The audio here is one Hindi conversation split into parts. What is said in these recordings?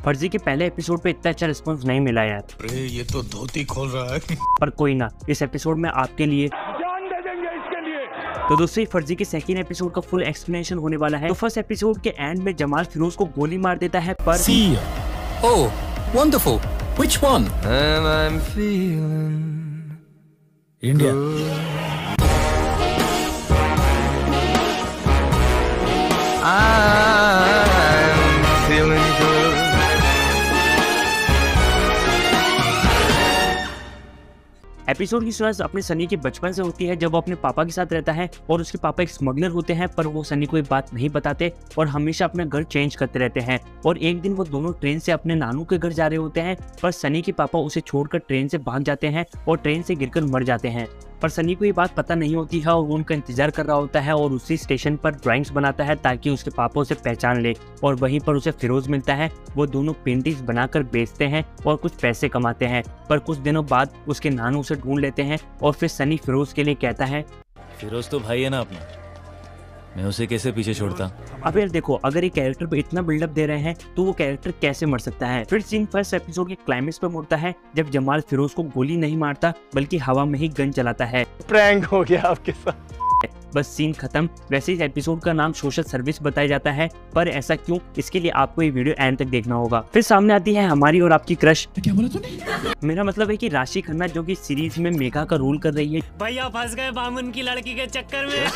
फर्जी के पहले एपिसोड पे इतना अच्छा रिस्पॉन्स नहीं मिला यार। अरे ये तो धोती खोल रहा है। पर कोई ना, इस एपिसोड में आपके लिए जान दे देंगे इसके लिए। तो दोस्तों ये फर्जी के सेकंड एपिसोड का फुल एक्सप्लेनेशन होने वाला है। तो फर्स्ट एपिसोड के एंड में जमाल फिरोज को गोली मार देता है पर Oh, wonderful. Which one? And I'm feeling India. I'm feeling good. Episode की शुरुआत अपने सनी के बचपन से होती है, जब वो अपने पापा के साथ रहता है और उसके पापा एक स्मगलर होते हैं, पर वो सनी को ये बात नहीं बताते और हमेशा अपना घर चेंज करते रहते हैं। और एक दिन वो दोनों ट्रेन से अपने नानू के घर जा रहे होते हैं, पर सनी के पापा उसे छोड़कर ट्रेन से भाग जाते हैं और ट्रेन से गिरकर मर जाते हैं। पर सनी को ये बात पता नहीं होती है और वो उनका इंतजार कर रहा होता है और उसी स्टेशन पर ड्राइंग्स बनाता है ताकि उसके पापा उसे पहचान ले। और वहीं पर उसे फिरोज मिलता है। वो दोनों पेंटिंग्स बनाकर बेचते हैं और कुछ पैसे कमाते हैं। पर कुछ दिनों बाद उसके नानू उसे ढूंढ लेते हैं और फिर सनी फिरोज के लिए कहता है, फिरोज तो भाई है ना अपना, मैं उसे कैसे पीछे छोड़ता। अब यार देखो, अगर ये कैरेक्टर पे इतना बिल्डअप दे रहे हैं तो वो कैरेक्टर कैसे मर सकता है। फिर सीन फर्स्ट एपिसोड के क्लाइमेक्स पर मुड़ता है जब जमाल फिरोज को गोली नहीं मारता बल्कि हवा में ही गन चलाता है। प्रैंक हो गया आपके साथ। बस सीन खत्म। वैसे इस एपिसोड का नाम सोशल सर्विस बताया जाता है, पर ऐसा क्यों, इसके लिए आपको ये वीडियो एंड तक देखना होगा। फिर सामने आती है हमारी और आपकी क्रश। क्या बोला तूने? मेरा मतलब है कि राशि खन्ना, जो कि सीरीज में मेघा का रोल कर रही है। भैया फंस गए बामुन की लड़की के चक्कर में।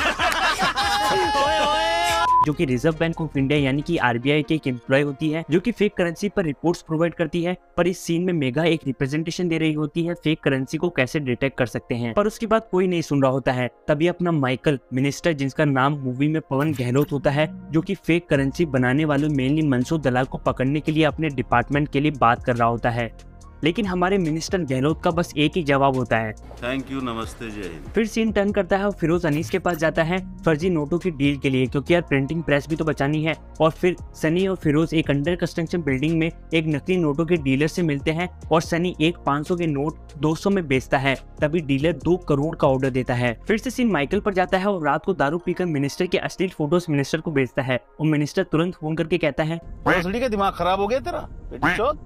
जो कि रिजर्व बैंक ऑफ इंडिया यानी कि आरबीआई की एक एम्प्लॉय होती है, जो कि फेक करेंसी पर रिपोर्ट्स प्रोवाइड करती है। पर इस सीन में मेघा एक रिप्रेजेंटेशन दे रही होती है फेक करेंसी को कैसे डिटेक्ट कर सकते हैं, पर उसकी बात कोई नहीं सुन रहा होता है। तभी अपना माइकल मिनिस्टर, जिसका नाम मूवी में पवन गहलोत होता है, जो कि फेक करेंसी बनाने वालों मेनली मनसूर दलाल को पकड़ने के लिए अपने डिपार्टमेंट के लिए बात कर रहा होता है। लेकिन हमारे मिनिस्टर गहलोत का बस एक ही जवाब होता है, थैंक यू, नमस्ते, जय हिंद। फिर सीन टर्न करता है और फिरोज अनीस के पास जाता है फर्जी नोटों की डील के लिए, क्योंकि यार प्रिंटिंग प्रेस भी तो बचानी है। और फिर सनी और फिरोज एक अंडर कंस्ट्रक्शन बिल्डिंग में एक नकली नोटों के डीलर से मिलते हैं और सनी एक 500 के नोट 200 में बेचता है। तभी डीलर 2 करोड़ का ऑर्डर देता है। फिर से सीन माइकल पर जाता है और रात को दारू पीकर मिनिस्टर के अश्लील फोटोज मिनिस्टर को भेजता है और मिनिस्टर तुरंत फोन करके कहता है, का दिमाग खराब हो गया तेरा।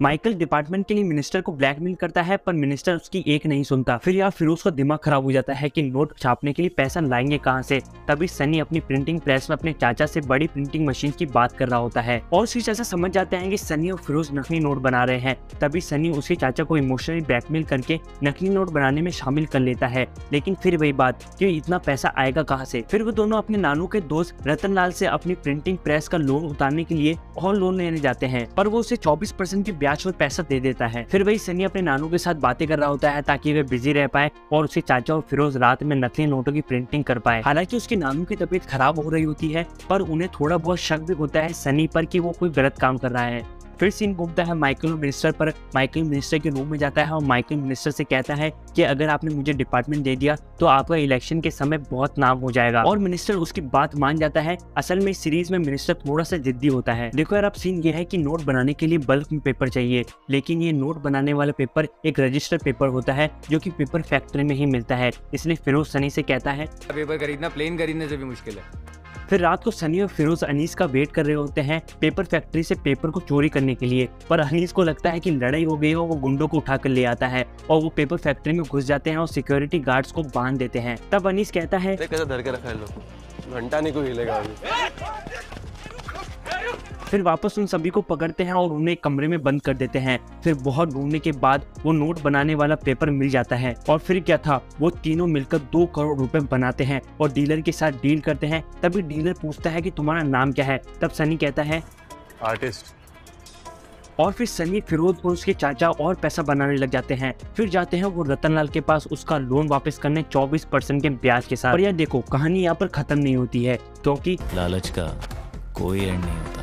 माइकल डिपार्टमेंट के लिए मिनिस्टर को ब्लैकमेल करता है, पर मिनिस्टर उसकी एक नहीं सुनता। फिर यार फिरोज का दिमाग खराब हो जाता है कि नोट छापने के लिए पैसा लाएंगे कहां से। तभी सनी अपनी प्रिंटिंग प्रेस में अपने चाचा से बड़ी प्रिंटिंग मशीन की बात कर रहा होता है और उसके चाचा समझ जाते हैं कि सनी और फिरोज नकली नोट बना रहे हैं। तभी सनी उसके चाचा को इमोशनली ब्लैकमेल करके नकली नोट बनाने में शामिल कर लेता है। लेकिन फिर वही बात कि इतना पैसा आएगा कहां से। फिर वो दोनों अपने नानू के दोस्त रतन लाल से अपनी प्रिंटिंग प्रेस का लोन उतारने के लिए और लोन लेने जाते हैं, पर वो उसे 24% की ब्याज पर पैसा दे देता है। फिर वही सनी अपने नानू के साथ बातें कर रहा होता है ताकि वे बिजी रह पाए और उसके चाचा और फिरोज रात में नकली नोटों की प्रिंटिंग कर पाए। हालांकि उसके नानू की तबीयत खराब हो रही होती है, पर उन्हें थोड़ा बहुत शक भी होता है सनी पर कि वो कोई गलत काम कर रहा है। फिर सीन घूमता है माइकल और मिनिस्टर पर। माइकल मिनिस्टर के रूम में जाता है और माइकल मिनिस्टर से कहता है कि अगर आपने मुझे डिपार्टमेंट दे दिया तो आपका इलेक्शन के समय बहुत नाम हो जाएगा। और मिनिस्टर उसकी बात मान जाता है। असल में इस सीरीज में मिनिस्टर थोड़ा सा जिद्दी होता है। देखो यार, अब सीन ये है कि नोट बनाने के लिए बल्क में पेपर चाहिए, लेकिन ये नोट बनाने वाला पेपर एक रजिस्टर्ड पेपर होता है जो कि पेपर फैक्ट्री में ही मिलता है। इसलिए फिरोज सनी से कहता है पेपर खरीदना प्लेन खरीदने से भी मुश्किल है। फिर रात को सनी और फिरोज अनीस का वेट कर रहे होते हैं पेपर फैक्ट्री से पेपर को चोरी करने के लिए, पर अनीस को लगता है कि लड़ाई हो गई हो। वो गुंडों को उठाकर ले आता है और वो पेपर फैक्ट्री में घुस जाते हैं और सिक्योरिटी गार्ड्स को बांध देते हैं। तब अनीस कहता है, कैसे धर के रखा है लो, घंटा नहीं कोई हिलेगा अभी। फिर वापस उन सभी को पकड़ते हैं और उन्हें एक कमरे में बंद कर देते हैं। फिर बहुत ढूंढने के बाद वो नोट बनाने वाला पेपर मिल जाता है और फिर क्या था, वो तीनों मिलकर 2 करोड़ रुपए बनाते हैं और डीलर के साथ डील करते हैं। तभी डीलर पूछता है कि तुम्हारा नाम क्या है। तब सनी कहता है आर्टिस्ट। और फिर सनी, फिरोज और उसके चाचा और पैसा बनाने लग जाते हैं। फिर जाते हैं वो रतनलाल के पास उसका लोन वापस करने 24% के ब्याज के साथ। और यार देखो, कहानी यहाँ पर खत्म नहीं होती है, क्योंकि लालच का कोई एंड नहीं होता।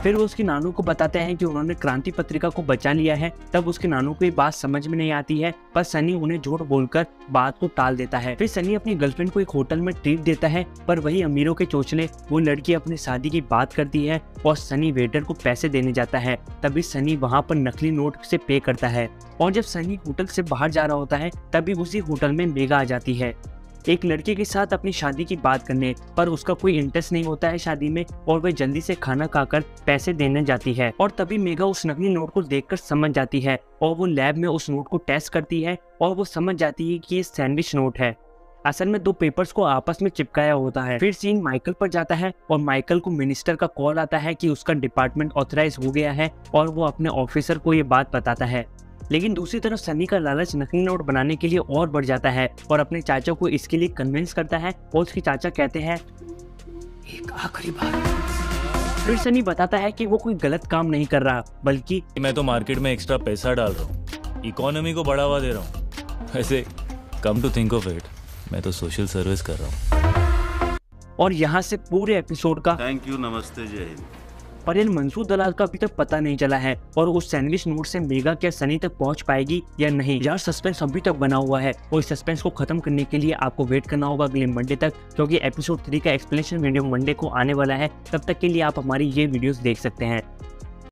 फिर वो उसके नानू को बताते हैं कि उन्होंने क्रांति पत्रिका को बचा लिया है। तब उसके नानू को ये बात समझ में नहीं आती है, पर सनी उन्हें झूठ बोलकर बात को टाल देता है। फिर सनी अपनी गर्लफ्रेंड को एक होटल में ट्रीट देता है, पर वही अमीरों के चोचले वो लड़की अपनी शादी की बात करती है और सनी वेटर को पैसे देने जाता है। तभी सनी वहाँ पर नकली नोट से पे करता है और जब सनी होटल से बाहर जा रहा होता है तभी उसी होटल में मेघा आ जाती है। एक लड़के के साथ अपनी शादी की बात करने पर उसका कोई इंटरेस्ट नहीं होता है शादी में और वह जल्दी से खाना खाकर पैसे देने जाती है। और तभी मेघा उस नकली नोट को देखकर समझ जाती है और वो लैब में उस नोट को टेस्ट करती है और वो समझ जाती है कि ये सैंडविच नोट है। असल में 2 पेपर्स को आपस में चिपकाया होता है। फिर सीन माइकल पर जाता है और माइकल को मिनिस्टर का कॉल आता है कि उसका डिपार्टमेंट ऑथराइज हो गया है और वो अपने ऑफिसर को ये बात बताता है। लेकिन दूसरी तरफ सनी का लालच नकली नोट बनाने के लिए और बढ़ जाता है और अपने चाचा को इसके लिए कन्विंस करता है और उसके चाचा कहते हैं एक आखिरी बार। फिर सनी बताता है कि वो कोई गलत काम नहीं कर रहा बल्कि मैं तो मार्केट में एक्स्ट्रा पैसा डाल रहा हूँ, इकोनॉमी को बढ़ावा दे रहा हूँ। वैसे come to think of it, मैं तो सोशल सर्विस कर रहा हूँ। और यहाँ से पूरे एपिसोड का थैंक यू, नमस्ते, जय हिंद। पर यार मंसूर दलाल का अभी तक पता नहीं चला है और उस सैंडविच नोट से मेघा क्या सनी तक पहुंच पाएगी या नहीं। यार सस्पेंस अभी तक बना हुआ है और इस सस्पेंस को खत्म करने के लिए आपको वेट करना होगा अगले मंडे तक, क्योंकि एपिसोड 3 का एक्सप्लेनेशन वीडियो मंडे को आने वाला है। तब तक के लिए आप हमारी ये वीडियोस देख सकते हैं।